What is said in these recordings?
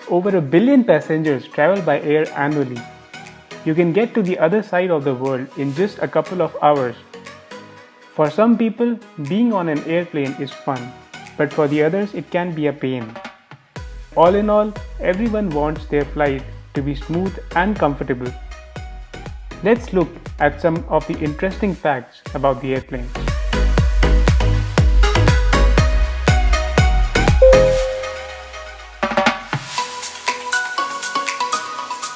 Over 1 billion passengers travel by air annually. You can get to the other side of the world in just a couple of hours. For some people, being on an airplane is fun, but for the others it can be a pain. All in all, everyone wants their flight to be smooth and comfortable. Let's look at some of the interesting facts about the airplane.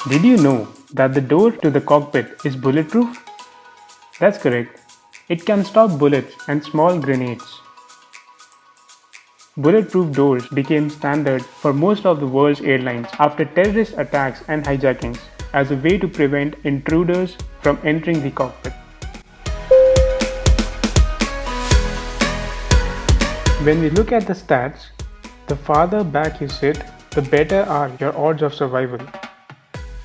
Did you know that the door to the cockpit is bulletproof? That's correct. It can stop bullets and small grenades. Bulletproof doors became standard for most of the world's airlines after terrorist attacks and hijackings as a way to prevent intruders from entering the cockpit. When we look at the stats, the farther back you sit, the better are your odds of survival.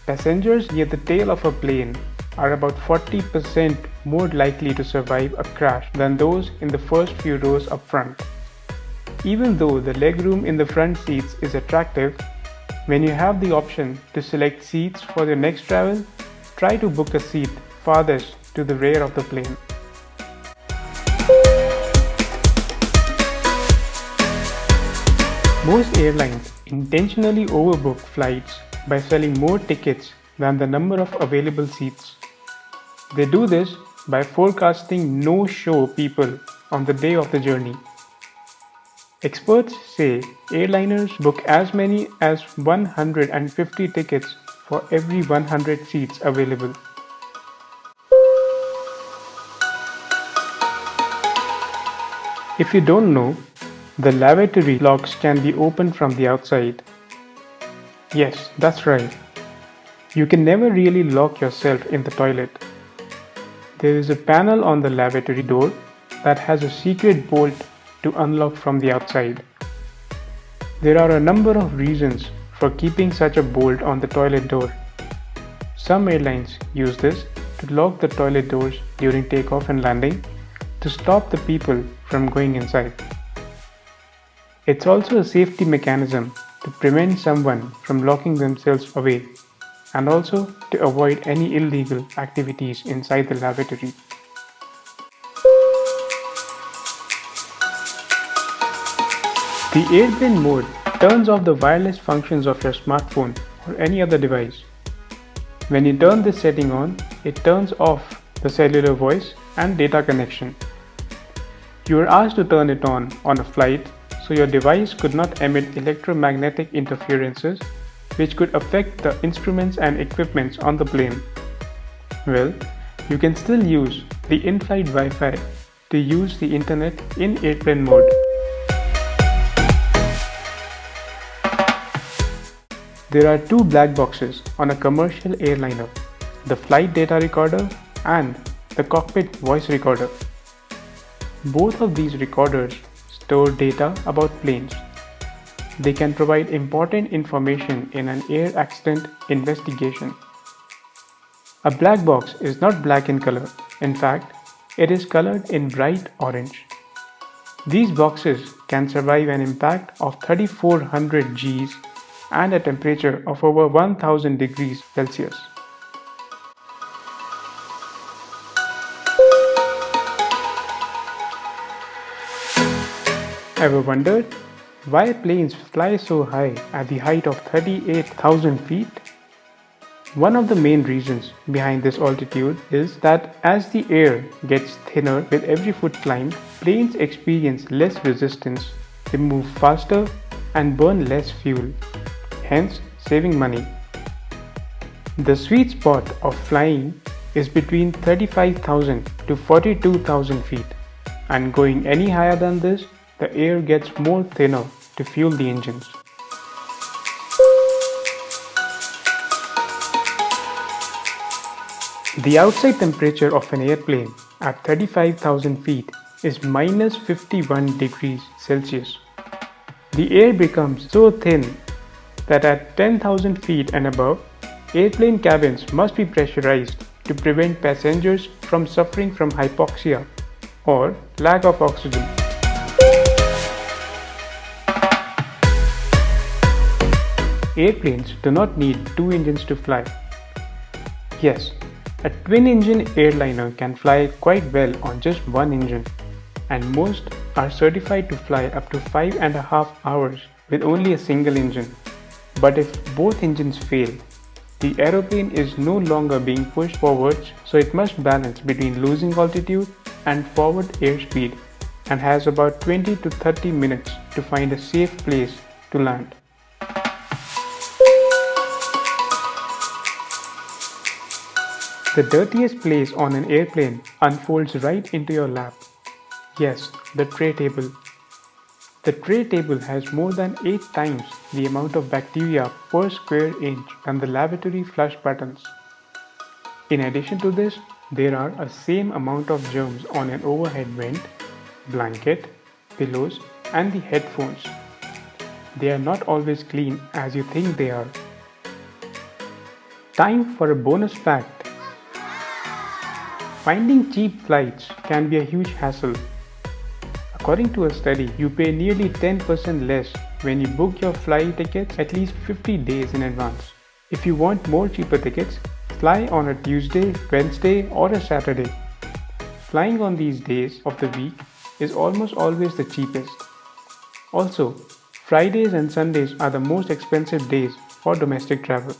Passengers near the tail of a plane are about 40% more likely to survive a crash than those in the first few rows up front. Even though the legroom in the front seats is attractive, when you have the option to select seats for your next travel, try to book a seat farthest to the rear of the plane. Most airlines intentionally overbook flights by selling more tickets than the number of available seats. They do this by forecasting no-show people on the day of the journey. Experts say airliners book as many as 150 tickets for every 100 seats available. If you don't know, the lavatory locks can be opened from the outside. Yes, that's right. You can never really lock yourself in the toilet. There is a panel on the lavatory door that has a secret bolt to unlock from the outside. There are a number of reasons for keeping such a bolt on the toilet door. Some airlines use this to lock the toilet doors during takeoff and landing to stop the people from going inside. It's also a safety mechanism to prevent someone from locking themselves away and also to avoid any illegal activities inside the lavatory. The airplane mode turns off the wireless functions of your smartphone or any other device. When you turn this setting on, it turns off the cellular voice and data connection. You are asked to turn it on a flight so your device could not emit electromagnetic interferences which could affect the instruments and equipments on the plane. Well, you can still use the in-flight Wi-Fi to use the internet in airplane mode. There are two black boxes on a commercial airliner, the flight data recorder and the cockpit voice recorder. Both of these recorders store data about planes. They can provide important information in an air accident investigation. A black box is not black in color. In fact, it is colored in bright orange. These boxes can survive an impact of 3400 Gs and a temperature of over 1000 degrees Celsius. Ever wondered why planes fly so high at the height of 38,000 feet? One of the main reasons behind this altitude is that as the air gets thinner with every foot climbed, planes experience less resistance, they move faster and burn less fuel, hence saving money. The sweet spot of flying is between 35,000 to 42,000 feet, and going any higher than this, the air gets more thinner to fuel the engines. The outside temperature of an airplane at 35,000 feet is minus 51 degrees Celsius. The air becomes so thin that at 10,000 feet and above, airplane cabins must be pressurized to prevent passengers from suffering from hypoxia or lack of oxygen. Airplanes do not need two engines to fly. Yes, a twin-engine airliner can fly quite well on just one engine, and most are certified to fly up to 5.5 hours with only a single engine. But if both engines fail, the aeroplane is no longer being pushed forwards, so it must balance between losing altitude and forward airspeed and has about 20 to 30 minutes to find a safe place to land. The dirtiest place on an airplane unfolds right into your lap. Yes, the tray table. The tray table has more than 8 times the amount of bacteria per square inch than the lavatory flush buttons. In addition to this, there are a same amount of germs on an overhead vent, blanket, pillows, and the headphones. They are not always clean as you think they are. Time for a bonus fact. Finding cheap flights can be a huge hassle. According to a study, you pay nearly 10% less when you book your flight tickets at least 50 days in advance. If you want more cheaper tickets, fly on a Tuesday, Wednesday, or a Saturday. Flying on these days of the week is almost always the cheapest. Also, Fridays and Sundays are the most expensive days for domestic travel.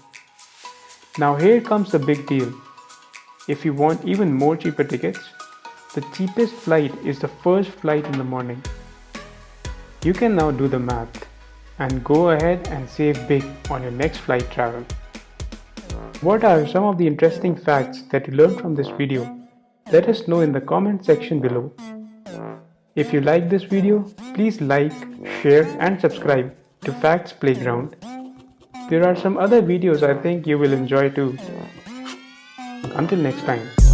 Now here comes the big deal. If you want even more cheaper tickets, the cheapest flight is the first flight in the morning. You can now do the math and go ahead and save big on your next flight travel. What are some of the interesting facts that you learned from this video? Let us know in the comment section below. If you like this video, please like, share and subscribe to Facts Playground. There are some other videos I think you will enjoy too. Until next time.